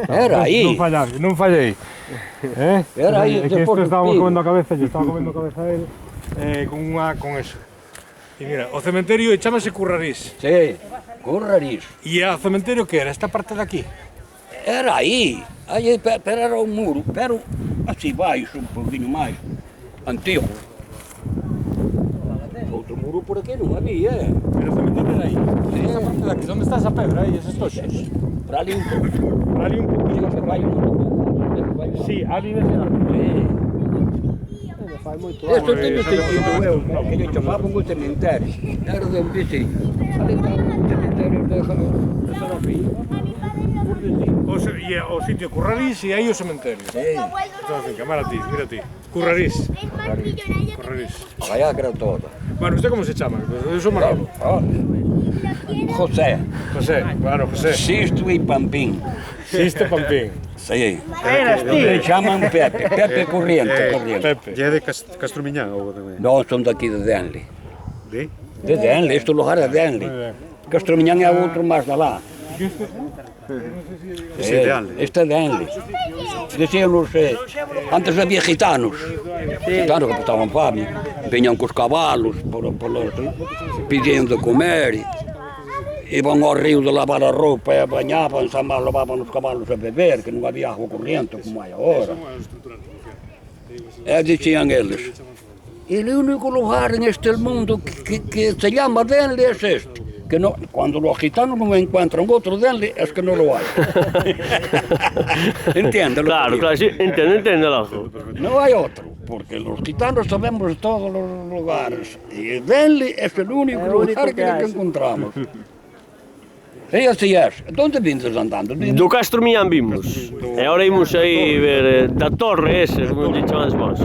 Era aí. Non fallei. Era aí. É que este estábamos comendo a cabeza, yo estaba comendo a cabeza a él, con eso. E mira, o cementerio chamase Currarís. Sí, Currarís. E o cementerio que era? Esta parte de aquí? Era aí. Aí pero era um muro, pero assim baixo, um pouquinho mais antigo. Outro muro por aqui não havia. Pero o cementerio era aí. Esta parte de aquí, onde está esa pedra aí, eses toxos? Para ali um pouco. Para ali un poquinho. Sí, ali nese lado. Este tenho sentido eu, que lhe chamavam o cemitério. Era de um vizinho. Ali está o cemitério de Sarafim. E o sitio Currarís e aí o cementerio. Sí. Entón, cámara ti, mira ti. Currarís. Currarís. Allá que era toda. Bueno, usted como se chama? Eu sou Manolo. José. José, claro, José. Sisto e Pampim. Sisto Pampín. Sí. Me chaman Pepe. Pepe Corriente. Pepe. E é de Castromiñán ou tamén? Non, son daqui de Denli. De? De Denli, este lugar é Denli. Castromiñán é outro máis de lá. Ese é de Denli. Este é Denli. Dicíanos, antes había gitanos. Gitanos que pasaban fame. Veñan cos cavalos, pedindo de comer. Iban ao río de lavar a roupa e bañaban, levaban os cavalos a beber, que non había agua corriente como hai agora. E dicían eles, el único lugar en este mundo que se llama Denli es este. Que no, cuando los gitanos no encuentran otro Denli, es que no lo hay. ¿Entiendes? Claro, claro, sí, entiendo. No hay otro, porque los gitanos sabemos de todos los lugares. Y Denli es el único lugar que encontramos. E así es. ¿Dónde vindes andando? Do Castromiñán vimos. E agora imos aí ver da torre ese, como lle chaman vos.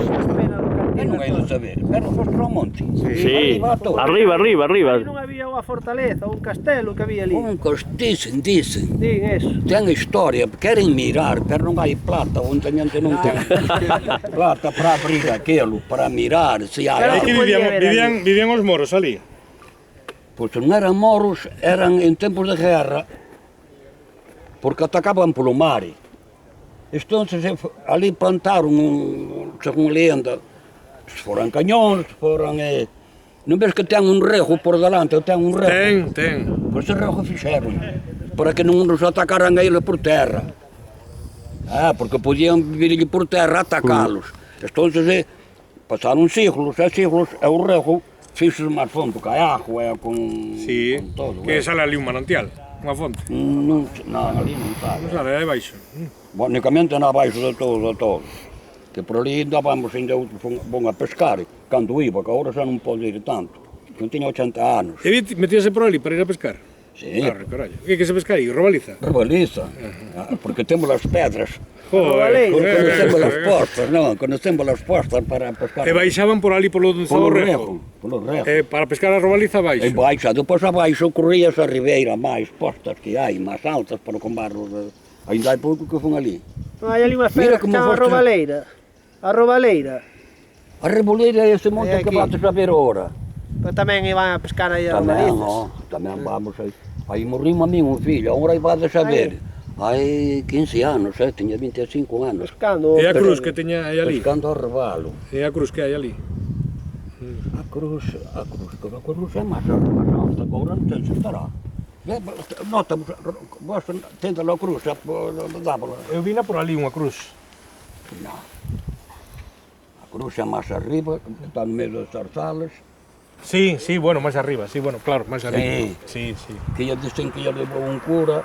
Eu non hei de saber, pero foste ao monte. Sí, arriba. Non había unha fortaleza, un castelo que había ali. Dicen. Din eso. Ten historia, queren mirar, pero non hai plata, o intendente non ten plata para abrir aquilo, para mirar se hai. Aquí vivían os moros ali. Pois non eran moros, eran en tempos de guerra, porque atacaban polo mare. Entonces ali plantaron, según lenda, foran cañóns, foran... Non ves que ten un rejo por delante, ten un rejo? Ten. Pois ese rejo fixeron, para que non nos atacaran a eles por terra. Porque podían virlle por terra a atacalos. Entonces pasaron siglos, e o rejo fixos máis fondo, que a agua e con todo. Que sale ali un manantial, unha fonte. Non, ali non sale. Non sale, aí baixo. Únicamente na baixo de todo. Que por ali andábamos ainda bon a pescar, cando iba, que agora xa non pode ir tanto. Eu tiña 80 anos. E metíase por ali para ir a pescar? Sí. Claro, carallo. Que se pesca aí? Robaliza? Rebaliza, porque temos as pedras. Joder, Conocemos as postas, non? Conocemos as postas para pescar. E baixaban por ali polo donde estaba o rejo? Polo rejo. Para pescar a robaliza baixo? E baixo, depois abaixo corrías a ribeira máis postas que hai, máis altas para combarros. Ainda hai pouco que fun ali. Hai ali unha pedra que chama Robaleira. A Robaleira. A Reboleira é ese monte que bates a ver ora. Pero tamén iban a pescar aí as Robalizas. Tamén vamos aí. Aí morrimos a mí un filho, agora aí vades a ver. Hai 15 anos, tiña 25 anos. Pescando. E a cruz que teña aí ali? Pescando ao rebalo. E a cruz que hai ali? A cruz é máis alta, agora non ten se estará. Nota, vos tentalo a cruz, dábala. Eu vina por ali unha cruz. Non. A cruz é máis arriba, está no medio das zarzalas. Sí, bueno, máis arriba, claro, máis arriba. Sí. Que lle dicen que lle levou un cura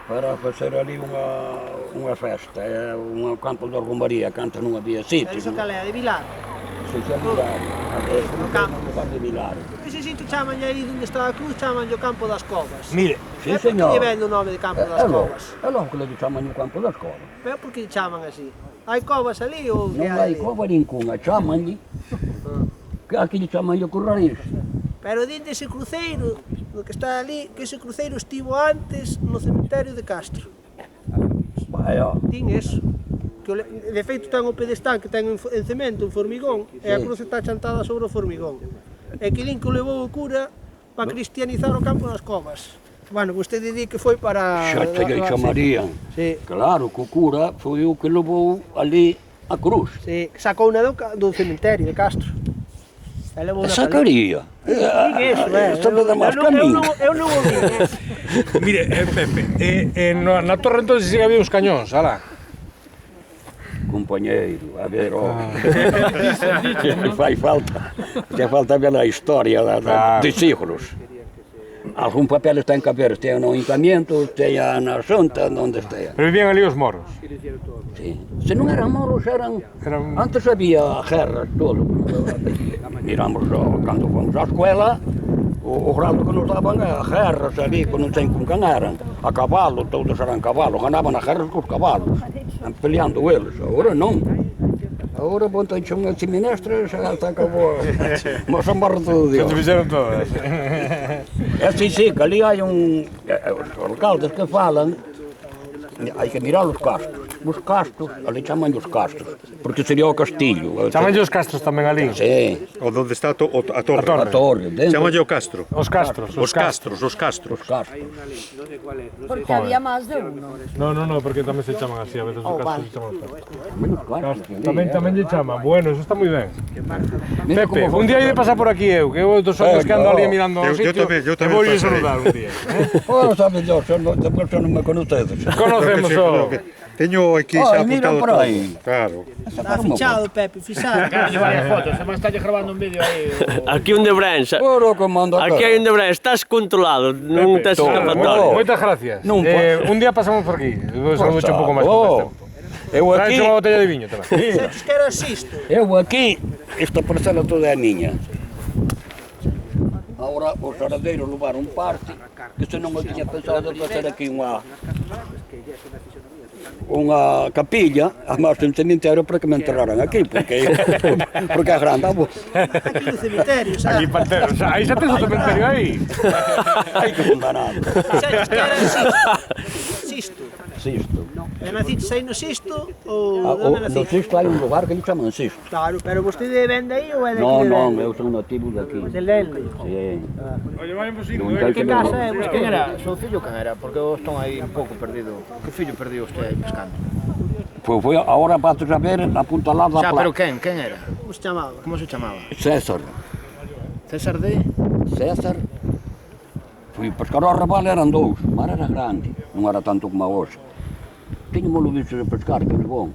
para facer ali unha festa, un campo de romaría, que antes non había sitio. Eso cal é, de Vilar? Sí, é Vilar, un campo de Vilar. Ese sitio chaman aí onde está a cruz, chaman o campo das covas. Mire, sí, señor. Por que lle vende o nome de campo das covas? É logo que le chaman o campo das covas. Pero por que chaman así? Hai covas ali ou que Non hai hai ali? cova ninguna, chamanlle. Que aquí lle chamanlle Currarís. Pero din dese cruceiro, do que está ali, que ese cruceiro estivo antes no cemiterio de Castro. Vaya. Din eso. Que de feito ten o pedestal que ten en cemento, en formigón, e a cruz está chantada sobre o formigón. E que din que o levou o cura para cristianizar o campo das covas. Bueno, vostede di que foi para... Xa te lle chamarían. Sí, Claro, que o cura foi o que levou ali a cruz. sí, sacou na do cementerio de Castro. E levou na Sacaría. Diga eso, Isto non dá máis camiño. Eu non o vi. Mire, Pepe, na torre entonces sigue había uns cañóns, ala. Compañeiro, a ver, fai falta ver a historia de siglos. Algún papeles ten que haber, ten no ayuntamiento, ten na xunta, onde estea. Pero vivían ali os moros. Sí. Se non eran moros, antes había guerras, todo. Miramos cando fomos á escuela, o grado que nos daban a guerras ali, que non sei con can eran. A cabalo, todos eran cabalos, ganaban as guerras cos cabalos, peleando eles. Agora non. Agora ponte unha chiminestra, xa acabou. Mas amorre todo Se Dios. te fixeron todas. Sí, que ali hai os alcaldes que falan, hai que mirar os castros. Os castros, ali chaman os castros, porque sería o castillo. Chamanlle os castros tamén ali. Sí, O donde está a torre. A torre. a torre, dentro. Chámalle o castro. Os castros. Os castros, os castros. Os castros. Porque había más de uno. No, porque tamén se chaman así, a veces os castros se chaman os castros. Menos castros. Tamén lle chaman. Bueno, eso está moi ben. Mira Pepe, como un día hai de pasar por aquí eu, que eu dos ollos que ando ali mirando ao Eu sitio. tamén e vou pasarei. saludar un día. Oh, sabe Dios, despois non me conocedes. Conocemos o... Teño aquí Ai, xa mira apuntado por todo. aí. Claro. Está fichado, Pepe, fichado. varias fotos, se me está grabando un vídeo aí. Aquí un de Brensa. Oro que mando a Aquí hai un de Brensa, estás controlado, non tes todo. escapatoria. Moitas gracias. Non Un día pasamos por aquí. Eu saludo un pouco máis con tempo. Eu Trae aquí, unha botella de viño tamén. Sabes que era Sisto? eu aquí, esta parcela toda é miña. Agora os heredeiros levaron parte, que se non me tiña pensado de facer aquí unha capilla, además un cemiterio para que me enterraran aquí, porque é grande. Aquí no cementerio, Aquí sabes? partero. Aí xa tes o cementerio aí. Ai, que condenado. Sabes que era Sisto? Sisto. E nacites aí no Sisto ou No onde nacites? Sisto hai un lugar que lhe chaman Sisto. Claro, pero vostede ven de aí ou é de aquí Non, de non, Lelde? eu son nativo daqui. De Lelde. Sí. Oye, vai imposible. Non Que casa é Quen vostede? era? Seu fillo quen era? Porque eu estou aí un pouco perdido. Que fillo perdiu usted aí pescando? Foi agora para tu saber na punta lá da Xa, pero placa. quen era? Como se chamaba? Como se chamaba? César. César de... César. Fui pescar ao rabal, eran dous. O mar era grande, non era tanto como a hoxe. Tiñamos visto de pescar, que era bom.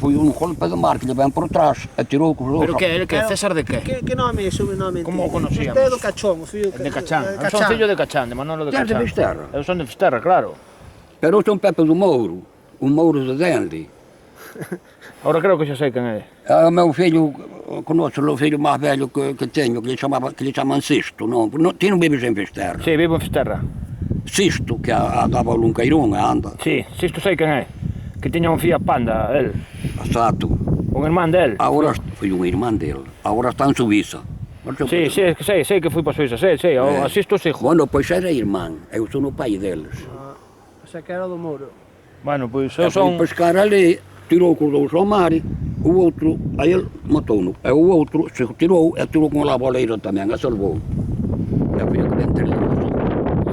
Foi un golpe de mar que lle ven por trás e tirou cos dous. Pero que? César de que? Que nome e sobrenome? Como o conocíamos? Este é do Cachón, o fillo De Cachán. Eu son fillo de Cachán, de Manolo de Desde Cachán. Fisterra. Eu son de Fisterra, claro. Pero eu son Pepe do Mouro, un Mouro de Dende. Ahora creo que xa sei quen é. O meu fillo, conoce o filho máis velho que teño, que lhe chaman Sisto, non? Ti non vives en Fisterra. Sí, vivo en Fisterra. Sisto, que andaba o Luncairón e anda. Sí, isto sei quen é. Que tiña un Fiat Panda, el. Exacto. Un irmán del. Agora foi un irmán dele. Agora está en Suiza. Sí, sei que fui para Suiza, sei, asisto hijo. Bueno, pois era irmán. Eu son o pai deles. O sea que era do Mouro. Bueno, pois Eu eu son... fui pescar ali, tirou cos dous ao mar, o outro, aí ele matou-no. E o outro se tirou e tirou con a boleira tamén, e salvou. E foi a que ben terríamos.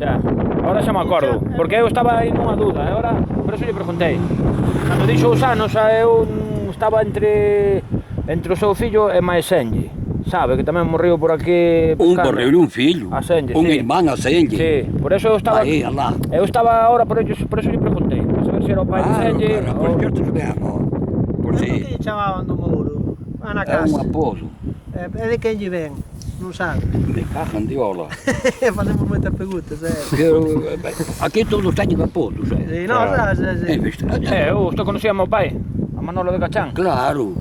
Xa, ahora xa me acordo, porque eu estaba aí nunha dúda, e agora, por eso lle preguntei. Cando dixo os anos, eu estaba entre o seu fillo e Maesenlle, sabe, que tamén morreu por aquí Un pescando. barril e un fillo. A Senlle, un sí. irmán a Senlle. Sí, por eso eu estaba... Aí, alá. Eu estaba ahora, por eso lle preguntei, para saber se era o pai de Senlle cara, pois que estes ben, ó. Por Por que si, lle chamaban do Mouro? Ah, na é un casa. apodo. É de quen lle ven? Non sabe. Me cagan de ola. Facemos moitas preguntas, Aquí todos teñen apodos, Sí, non, En Fisterra. eu conocía ao meu pai, a Manolo de Cachán. Claro.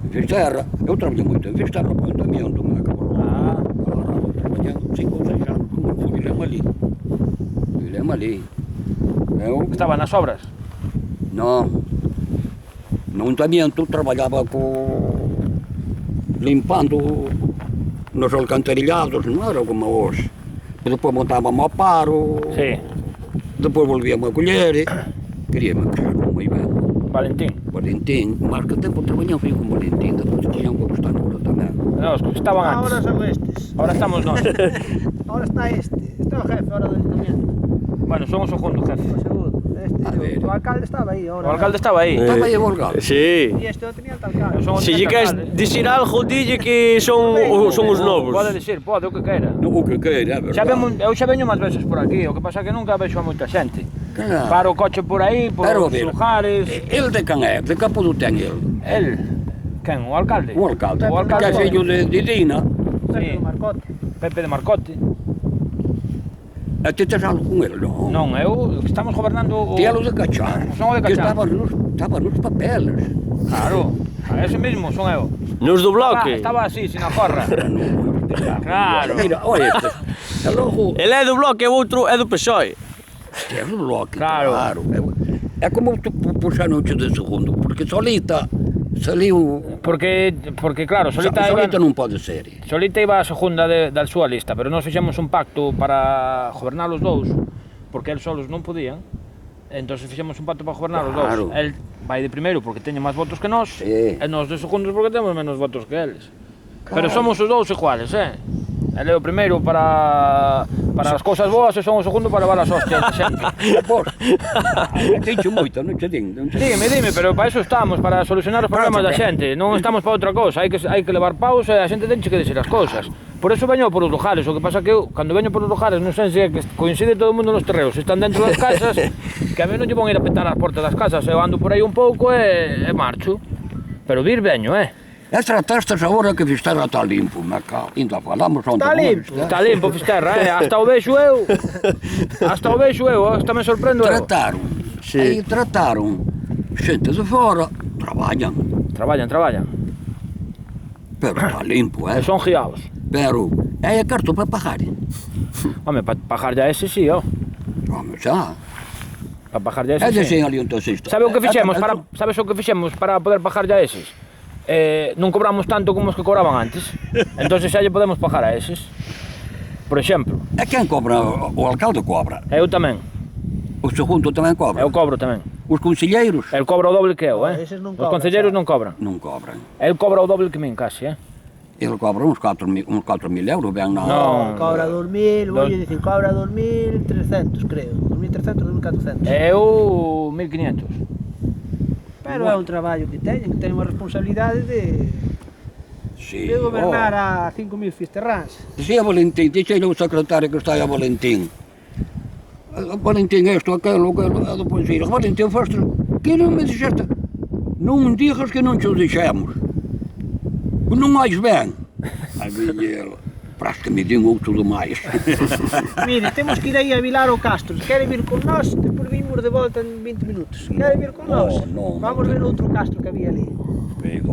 En Fisterra, eu traballei moito en Fisterra, pois tamén ando na cabrón. Agora vou traballando 5 ou 6 anos como Filema ali. Filema ali. Eu, Estaba nas obras. non. No ayuntamiento traballaba limpando nos alcantarillados, non era como hoxe. E depois montábamos a paro, Sí, depois volvíamos a coller, queríamos que moi ben. Valentín. Valentín, mas que tempo traballamos foi con Valentín, depois tiñan que estar agora tamén. No, os que estaban Ahora antes. son estes. Ahora estamos nós. Ahora está este. Está jefe ahora do ayuntamiento. Bueno, son o segundo jefe. O segundo. A ver. O alcalde estaba aí O ahora. alcalde estaba aí. Estaba aí volgado. Sí. E este o tenía el alcalde. Son os Se tres lle queres alcaldes. dicir algo, dille que son os novos. Pode dicir, pode, o que queira. No, o que queira, é verdade. Eu xa veño máis veces por aquí, o que pasa é que nunca vexo a moita xente. Claro. Paro o coche por aí, por Pero, a os ver, lugares. El de can é? De Capudo ten el? El, quen, o alcalde? O alcalde. O alcalde. Que é fillo de Dina. Sí, Marcote. Pepe de Marcote. E ti tes algo con el, non? Non, eu que estamos gobernando o... Ti alo de Cachar. Son o de Que Cachar. estaba nos papeles. Claro, a ese mismo son eu. Nos do bloque. Estaba así, sin a corra. Claro. Mira, o este. E logo... Ele é do bloque e o outro é do PSOE. Que é do bloque, Claro. É como tu puxaron de segundo, porque solita saliu... Porque claro, Solita non pode ser. Solita iba a segunda da súa lista, pero nós fixemos un pacto para gobernar os dous, porque eles solos non podían. Entón fixemos un pacto para gobernar os Claro. dous. El vai de primeiro porque teñe máis votos que nós, Sí. e nós de segundos porque temos menos votos que eles. Pero somos os dous iguales, Ele é o primeiro para as cousas boas e son o segundo para levar as hostias de xente. Vos, te dicho moito, non che din? Dime, pero para eso estamos, para solucionar os problemas da xente. Non estamos para outra cousa, hai que levar paus e a xente ten que decir as cousas. Por eso veño por os lugares, o que pasa que eu, cando veño por os lugares, non sei se é que coincide todo o mundo nos terreos, están dentro das casas, que a mí non lle van ir a petar as portas das casas, eu ando por aí un pouco e marcho. Pero vir veño, E tratastes agora que Fisterra está limpo, me cago. Ainda falamos onde. Está limpo. Está limpo, Fisterra, hasta o vexo eu. Hasta me sorprendo eu. Trataron. Sí. Aí trataron xente de fora, traballan, Traballan. pero está limpo, E son guiados. Pero, é carto para pagar. Home, para pagar ya ese sí, Home, xa. Para pagar ya É ese sí. desen ali un taxista. Sabes o que fixemos para poder pagar ya eses? Non cobramos tanto como os que cobraban antes. Entonces xa lle podemos pagar a eses. Por exemplo, É quen cobra? O alcalde cobra. eu tamén. O segundo tamén cobra. Eu cobro tamén. Os conselleiros El cobra o doble que eu, Eses non Os cobran, concelleiros xa. non cobran. non cobran. El cobra o doble que min, casi, Ele cobra uns 4.000 euros, ben na... Non. Cobra 2.000, Dos- oye, dicen, cobra 2.300, creo. 2.300, 2.400. Eu 1500. Pero é un traballo que teñen unha responsabilidade de Sí. gobernar a 5.000 fisterráns. Dicía Valentín, dixei ao secretario que está aí a Valentín. Valentín, isto, aquelo, e depois dixo, Valentín, foste, que non me dixeste? Non digas que non te o dixemos. Que non vais ben. A Guillelo, parece que me din outro demais. Mire, temos que ir aí a Vilar o Castro. Se quere vir con nós, depois vimos de volta en 20 minutos. Quere vir con nós? non, Vamos ver outro castro que había ali. Digo,